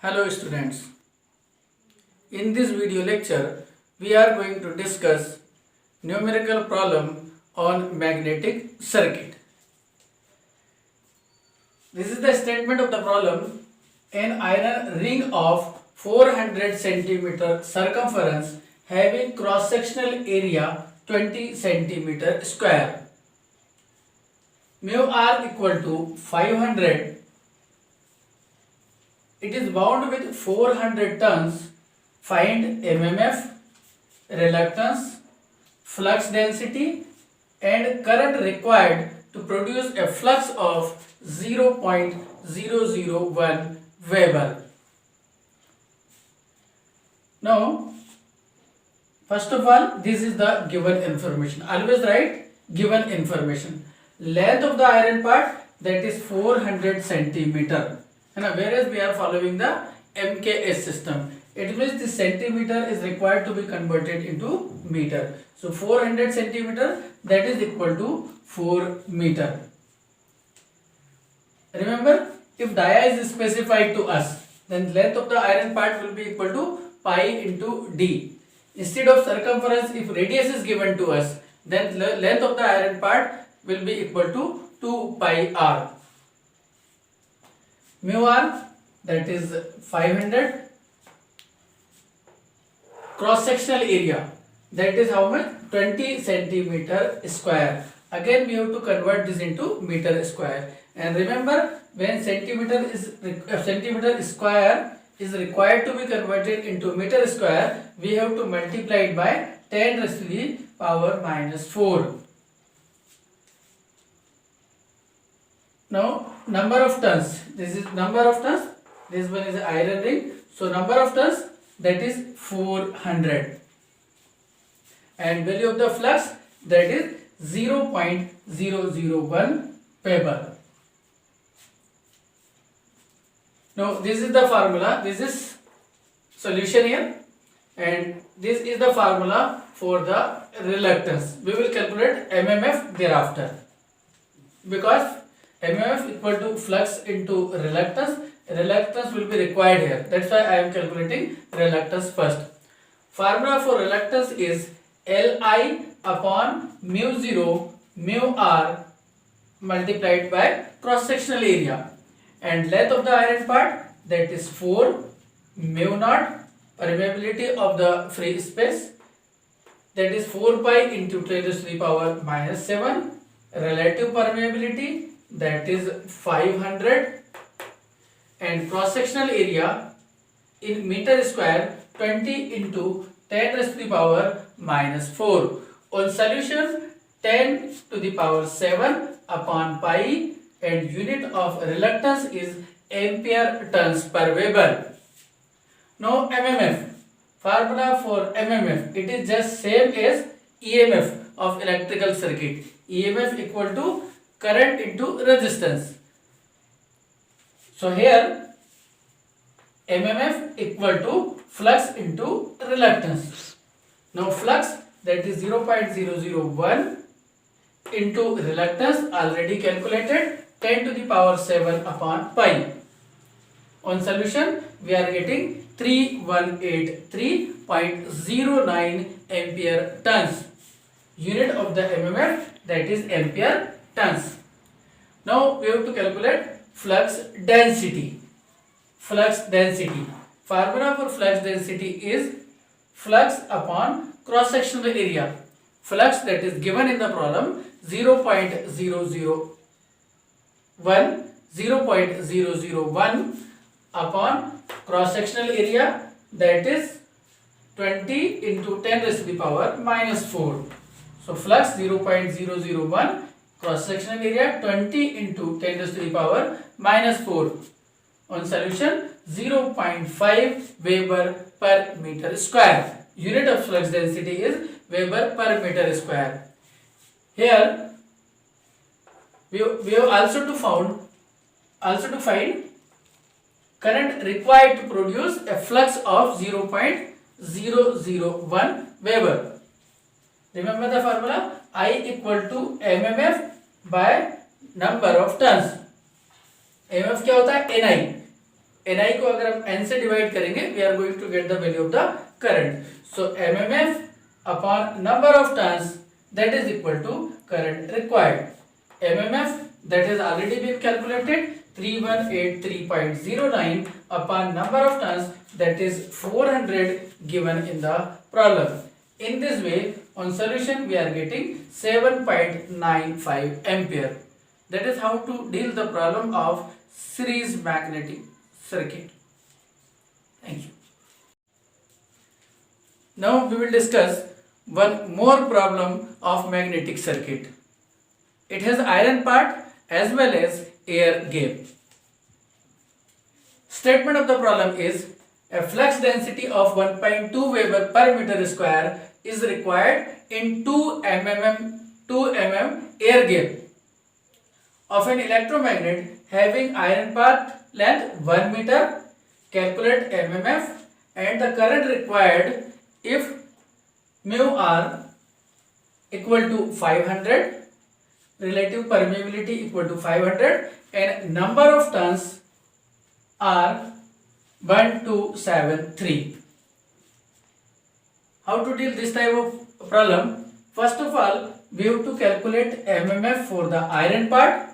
Hello students, in this video lecture we are going to discuss numerical problem on magnetic circuit. This is the statement of the problem. An iron ring of 400 centimeter circumference having cross sectional area 20 centimeter square. Mu r equal to 500. It is bound with 400 tons. Find MMF, reluctance, flux density and current required to produce a flux of 0.001 Weber. Now, first of all, this is the given information. Always write given information. Length of the iron part, that is 400 centimeter. Whereas we are following the MKS system. It means the centimeter is required to be converted into meter. So 400 centimeter, that is equal to 4 meter. Remember, if dia is specified to us, then length of the iron part will be equal to pi into d. Instead of circumference, if radius is given to us, then length of the iron part will be equal to 2 pi r. Mu r, that is 500. Cross sectional area, that is how much? 20 centimeter square. Again we have to convert this into meter square. And remember, when centimeter square is required to be converted into meter square, we have to multiply it by 10 raised to the power minus 4. Now number of tons, this is number of tons, this one is iron ring, so number of tons, that is 400, and value of the flux, that is 0.001 Weber. Now this is the formula, this is solution here, and this is the formula for the reluctance. We will calculate MMF thereafter, because MMF equal to flux into reluctance. Reluctance will be required here. That's why I am calculating reluctance first. Formula for reluctance is Li upon mu 0 mu r multiplied by cross sectional area, and length of the iron part, that is 4, mu naught, permeability of the free space, that is 4 pi into 10 to the power minus 7, relative permeability, that is 500, and cross sectional area in meter square 20 into 10 raised to the power minus 4. On solution, 10 to the power 7 upon pi, and unit of reluctance is ampere turns per Weber. Now MMF, formula for MMF, it is just same as EMF of electrical circuit. EMF equal to current into resistance. So here MMF equal to flux into reluctance. Now flux, that is 0.001 into reluctance, already calculated, 10 to the power 7 upon pi. On solution, we are getting 3183.09 ampere turns. Unit of the MMF, that is ampere turns. Now we have to calculate flux density. Flux density. Formula for flux density is flux upon cross sectional area. Flux, that is given in the problem, 0.001 upon cross sectional area, that is 20 into 10 raised to the power minus 4. So flux 0.001, cross sectional area 20 into 10 raised to the power minus 4. On solution, 0.5 Weber per meter square. Unit of flux density is Weber per meter square. Here we have also to find current required to produce a flux of 0.001 Weber. Remember the formula, I equal to MMF by number of turns. MF क्या होता है? NI. Ni को अगर हम n से divide करेंगे, we are going to get the value of the current. So mmf upon number of turns, that is equal to current required. mmf that has already been calculated, 3183.09 upon number of turns, that is 400 given in the problem. In this way, on solution we are getting 7.95 ampere. That is how to deal the problem of series magnetic circuit. Thank you. Now we will discuss one more problem of magnetic circuit. It has iron part as well as air gap. Statement of the problem is a flux density of 1.2 Weber per meter square is required in 2 mm air gap of an electromagnet having iron path length 1 meter. Calculate mmf and the current required if mu r equal to 500, relative permeability equal to 500, and number of turns are 1273. How to deal this type of problem? First of all, we have to calculate mmf for the iron part.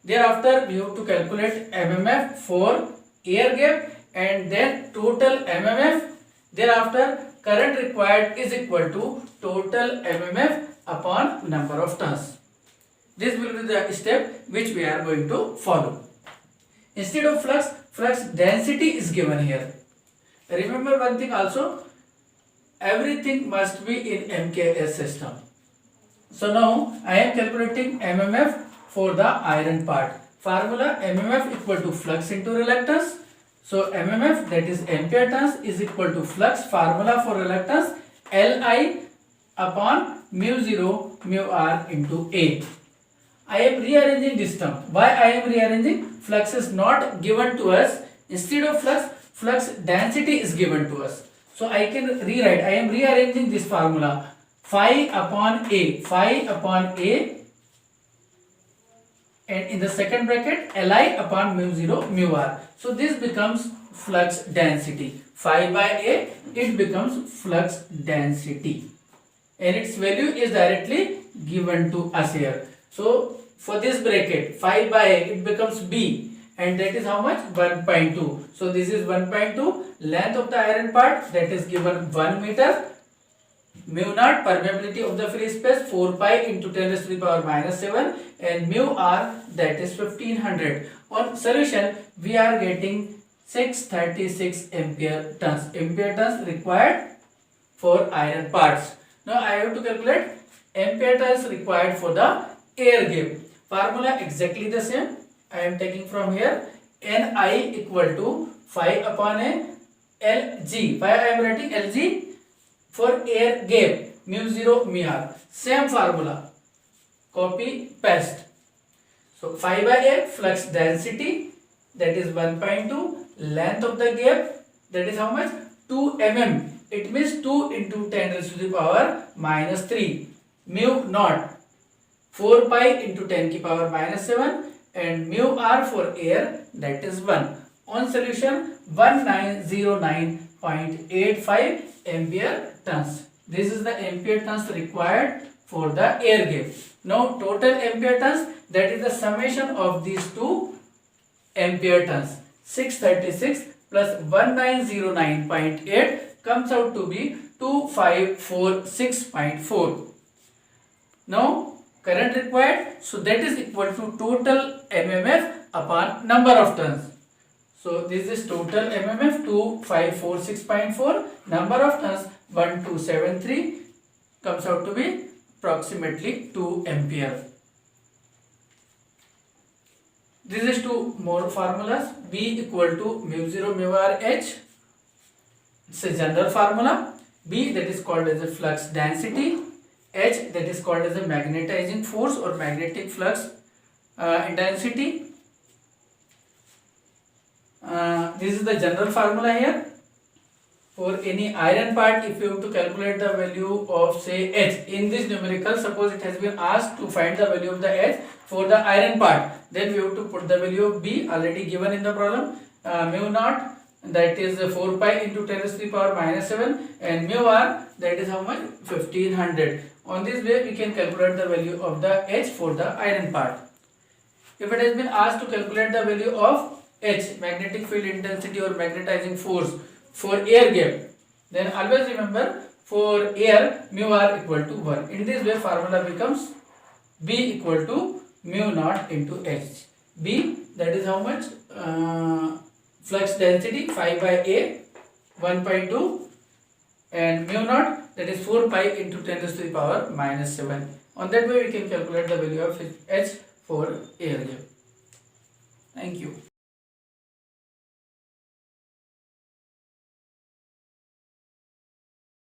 Thereafter, we have to calculate mmf for air gap, and then total mmf. Thereafter, current required is equal to total mmf upon number of turns. This will be the step which we are going to follow. Instead of flux, flux density is given here. Remember one thing also, everything must be in MKS system. So now I am calculating mmf for the iron part. Formula mmf equal to flux into reluctance. So mmf, that is ampere turns, is equal to flux. Formula for reluctance Li upon mu 0 mu r into A. I am rearranging this term. Why I am rearranging? Flux is not given to us. Instead of flux, flux density is given to us. So I can rewrite. I am rearranging this formula. Phi upon A. Phi upon A. And in the second bracket, Li upon mu 0 mu r. So this becomes flux density. Phi by A, it becomes flux density. And its value is directly given to us here. So for this bracket, phi by A, it becomes B. And that is how much? 1.2. So this is 1.2. Length of the iron part, that is given 1 meter. Mu naught, permeability of the free space, 4 pi into 10 raised to the power minus 7, and mu r, that is 1500. On solution, we are getting 636 ampere turns. Ampere turns required for iron parts. Now I have to calculate ampere turns required for the air gap. Formula exactly the same. I am taking from here. Ni equal to phi upon a Lg. Why I am writing Lg? For air gap, mu 0 mu r. Same formula. Copy, paste. So phi by A, flux density, that is 1.2. Length of the gap, that is how much? 2 mm. It means 2 into 10 raised to the power minus 3. Mu naught, 4 pi into 10 ki power minus 7, and mu r for air, that is 1. On solution, 1909.85 ampere turns. This is the ampere turns required for the air gap. Now total ampere turns, that is the summation of these two ampere turns. 636 plus 1909.8 comes out to be 2546.4. Now current required, so that is equal to total mmf upon number of turns. So this is total mmf 2546.4, number of turns 1273, comes out to be approximately 2 ampere. This is two more formulas. B equal to mu 0 mu r h. It's a general formula. B, that is called as a flux density. H, that is called as a magnetizing force or magnetic flux intensity. This is the general formula here. For any iron part, if you have to calculate the value of say H in this numerical, suppose it has been asked to find the value of the H for the iron part, then we have to put the value of B already given in the problem. mu naught, that is 4 pi into 10 raised to the power minus 7, and mu r, that is how much, 1500. On this way we can calculate the value of the H for the iron part. If it has been asked to calculate the value of H, magnetic field intensity or magnetizing force for air gap, then always remember for air mu r equal to 1. In this way formula becomes B equal to mu naught into H. B, that is how much, flux density 5 by A 1.2, and mu naught, that is 4 pi into 10 raised to the power minus 7. On that way we can calculate the value of H for air gap. Thank you.